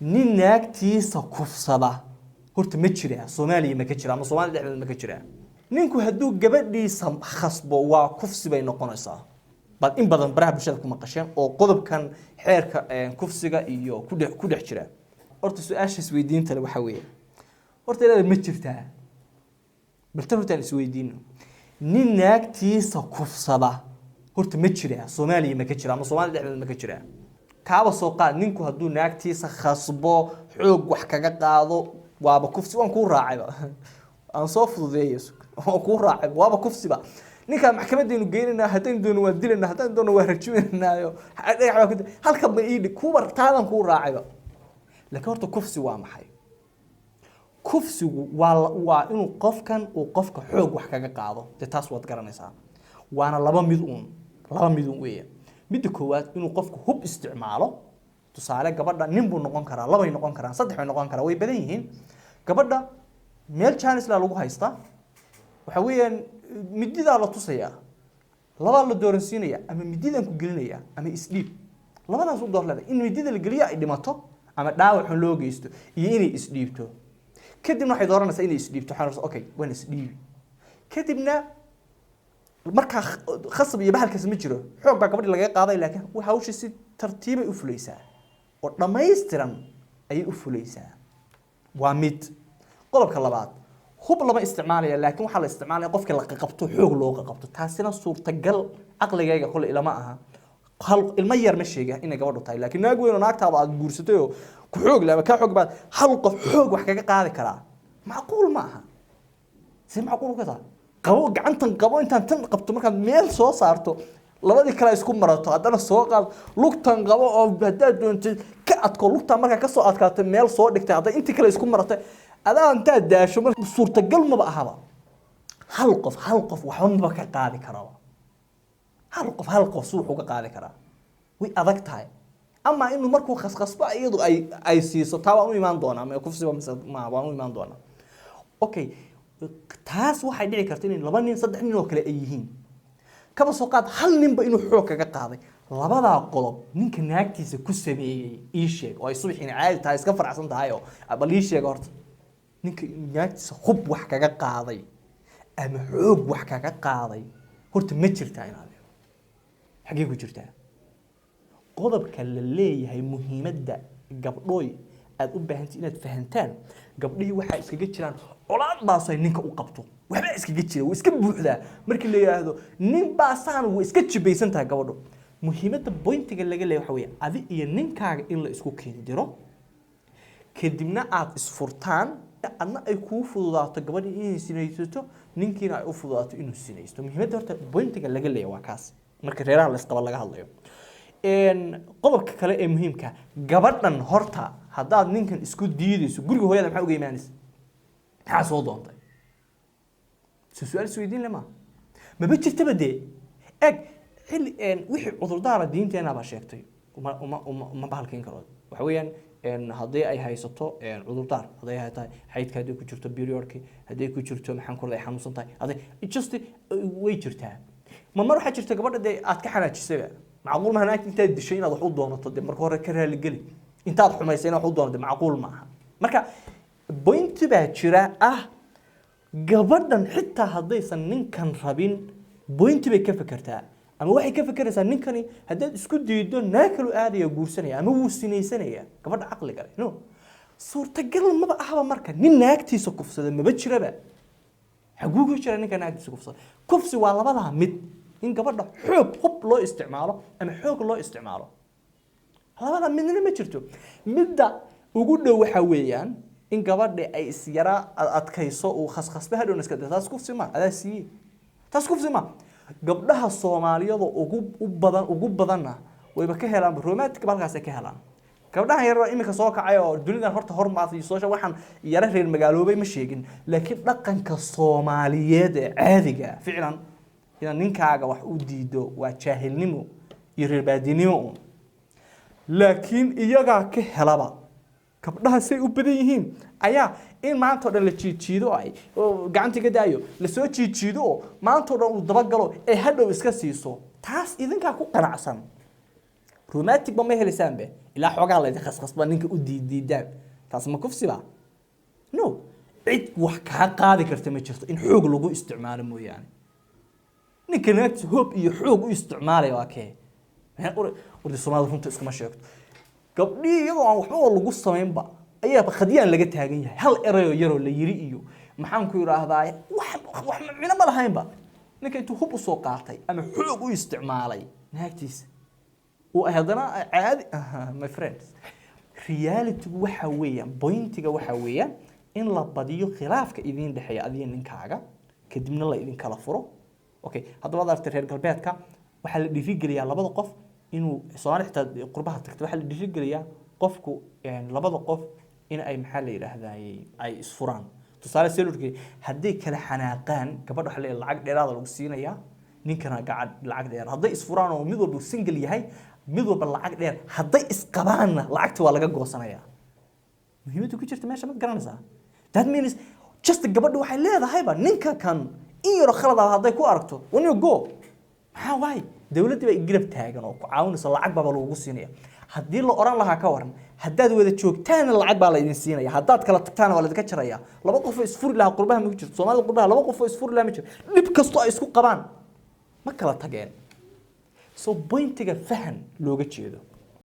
ninaagtiisa kufsada horta ma jiraa Soomaaliya ma ka jira ama Soomaaliya dhexdeeda ma ka jira ninku hadduu gabadhiisa khasbo waa kufsi bay noqonaysaa bal in badan baraha bulshada kuma qasheen oo qodobkan xeerka kufsiga iyo ku dhex jira horta su'aashaas weydiinta waxa weeye horta ilaa ma jirtaa baltan isweydiino ninaagtiisa kufsada horta ma jiraa Soomaaliya ma ka jira ama Soomaaliya dhexdeeda ma ka jira kaaba soo qaad ninku hadduu naagtiisa khasbo xoog wax kaga qaado waaba kufsi waan ku raacayba aan soo fududeeyo oo ku raacay waaba kufsiba ninka maxkamadeenu geynina hadaan doono waa dilina hadaan doono waa rajminaayo halka ma ii kuba taadan ku raacayba laakiin horta kufsi waa maxay kufsigu waa inuu qofkan uu qofka xoog wax kaga qaado taas waad garanaysaa waana laba mid weeye mid koowaad inuu qofku hub isticmaalo tusaale gabadha nin buu noqon karaa laba noqon karaan saddex bay noqon karaa way badan yihiin gabadha meel chance la lagu haysta waxa weeyaan midida la tusaya laba la dooransiinaya ama mididan ku gelinaya ama isdhiib labadaas u door leedahay in midida la geliyo ay dhimato ama dhaawac loo geysto iyo inay isdhiibto kadibna waxay dooranaysaa inay isdhiibto waxaan okay waan isdhiibi kadibna marka khasab iyo bahalkaas ma jiro xoog baa gabadha laga qaaday laakiin waxa uu si tartiib ah u fulaysaa oo dhameystiran ay u fulaysaa waa mid qodobka labaad hub lama isticmaalaya laakiin waxa la isticmaalaya qofka la qabto xoog loo qabto taasina suurtagal aqligayga kale ilama aha hal ilma yar ma sheega in gabadhu tahay laakiin naag weyn oo naagtaada aad guursatay oo ku xoog laba ka xoog baad hal qof xoog wax kaga qaadi kara macquul ma aha si macquul ka tahay qabo gacantan qabo intaan tan qabto marka meel soo saarto labadii kala isku marato hadana soo qaad lugtan qabo oo hadaad doonto ka adko lugta marka ka soo adkaato meel soo dhigtay haday intii kala isku maratay adaa inta daasho marka suurtagal ma ahaba hal qof waxba ma ka qaadi karo hal qof suu uga qaadi kara way adag tahay ama inuu markuu khasqasba iyadu ay siiso taa waan u imaan doonaa ma kufsiba ma waan u imaan doonaa okay taas waxay dhici kartaa in laba nin saddex nin oo kale ay yihiin kaba soo qaad hal ninba inuu xoog kaga qaaday labada qodob ninka naagtiisa ku sameeyay ii sheeg oo ay subaxina caadi tahay iska faracsan tahay oo bal ii sheeg horta ninka naagtiisa hub wax kaga qaaday ama xoog wax kaga qaaday horta ma jirtaa inaad xagee ku jirtaa qodobka la leeyahay muhiimadda gabdhooy aad u baahantii inaad fahantaan gabdhihii waxa iskaga jiraan colaad baasay ninka u qabto waxba iskaga jira way iska buuxdaa markii la yiraahdo nin baasaan way iska jibaysan tahay gabadho muhiimadda pointiga laga leeyahay waxa weeye adi iyo ninkaaga in la isku keendiro kadibna aad isfurtaan adna ay kuu fududaato gabadhii inay sinaysato ninkiina ay u fududaato inuu sinaysto muhiimadda horta pointiga laga leeyahay waa kaas marka reeraha la isqaba laga hadlayo qodobka kale ee muhiimka gabadhan horta hadaad ninkan isku diidayso guriga hooyada maxaa uga iimaanaysaa maxaa soo doontay su'aal isweydiin lama ma jirta badee eg xilli wixii cudurdaara diinteena ba sheegtay uma bahalkeen karo waxa weeyaan haddii ay haysato cudurdaar haddii ay tahay xaydka haddii ku jirto periodki haddii ku jirto maxaan ku leeyahay xanuunsan tahay haddii just way jirtaa ma mar waxa jirta gabadha aad ka xanaajisay macquul ma hanaag inta dishay inaad wax u doonato marka hore ka raali gali intaad xumaysay inaad wax u doonato macquul ma aha marka point baa jira gabadhan xitaa haddaysan ninkan rabin point bay ka fikirtaa ama waxay ka fikiraysaa ninkani haddaad isku diido naakalu aadaya guursanaya ama wuu sinaysanaya gabadha caqliga leh no suurtagal maba ahaba marka nin naagtiisa kufsada maba jiraba xaguugu jira ninka naagtiisa kufsada kufsi waa labada mid in gabadha xoog hub loo isticmaalo ama xoog loo isticmaalo labada midna ma jirto midda ugu dhow waxa weeyaan in gabadha ay isyara adkayso oo khaskhasba hadhow iska taas kufsi ma adaasi taas kufsi ma gabdhaha Soomaaliyeed ugu badanna wayba ka helaan romantic balkaas ka helaan gabdhaha yar imika soo kacay oo dunida horta hormaatay soo waxaan yara reer magaaloobay ma sheegin laakiin dhaqanka Soomaaliyeed ee caadiga ficlan ina ninkaaga wax u diido waa jaahilnimo iyo reer baadinimo laakiin iyaga ka helaba gabdhaha say u badan yihiin ayaa in maanta oo dhan la jiijiido ay gacantiga daayo la soo jiijiido maanta oo dhan uu daba galo ee hadhow iska siiso taas idinka ku qanacsan romantic ma helaysaanbe ilaa xoogaa la idin khaskhasba ninka u diidaan taas ma kufsi baa no cid wax kaa qaadi karta ma jirto in xoog lagu isticmaalo mooyaane ninka naagta hoob iyo xoog u isticmaalaya waa kee urdi Soomaalidu runta iskama sheegto gabdhii iyadoo aan waxba lagu sameynba ayaa khadiyaan laga taagan yahay hal erayo yaroo la yiri iyo maxaan ku yiraahdaa wax macna ma lahaynba ninka intuu hub u soo qaatay ama xoog u isticmaalay naagtiisa oo haddana caadi my friends reality waxa weeyaan pointiga waxa weeyaan in la badiyo khilaafka idin dhaxeeya adiga ninkaaga kadibna la idin kala furo okay haddaba aad aragtay reer galbeedka waxa la dhiirigeliyaa labada qof inuu Soomaali xitaa qurbaha tagto waxa la dhiirigeliyaa qofku labada qof in ay maxaa la yiraahdaa ay isfuraan tusaale selurkii haddii kala xanaaqaan gabadha waxa la lacag dheeraad lagu siinayaa ninkana gacad lacag dheer hadday isfuraan oo mid walba single yahay mid walba lacag dheer hadday isqabaanna lacagta waa laga goosanayaa muhiimadu ku jirta meesha ma garanaysaa that means just gabadhu waxay leedahay ba ninka kan in yar khalad ah hadday ku aragto when you go maxaa waay dawladda bay garab taagan oo ku caawinaysa lacag baba lagu siinaya haddii la oran lahaa ka waran haddaad wada joogtaan lacag baa la idin siinaya haddaad kala tagtaan waa la idinka jaraya laba qof oo isfuri lahaa qurbaha ma jirto Soomaalida qurbaha laba qof oo isfuri lahaa ma jirto dib kasto ay isku qabaan ma kala tageen so pointiga fahan looga jeedo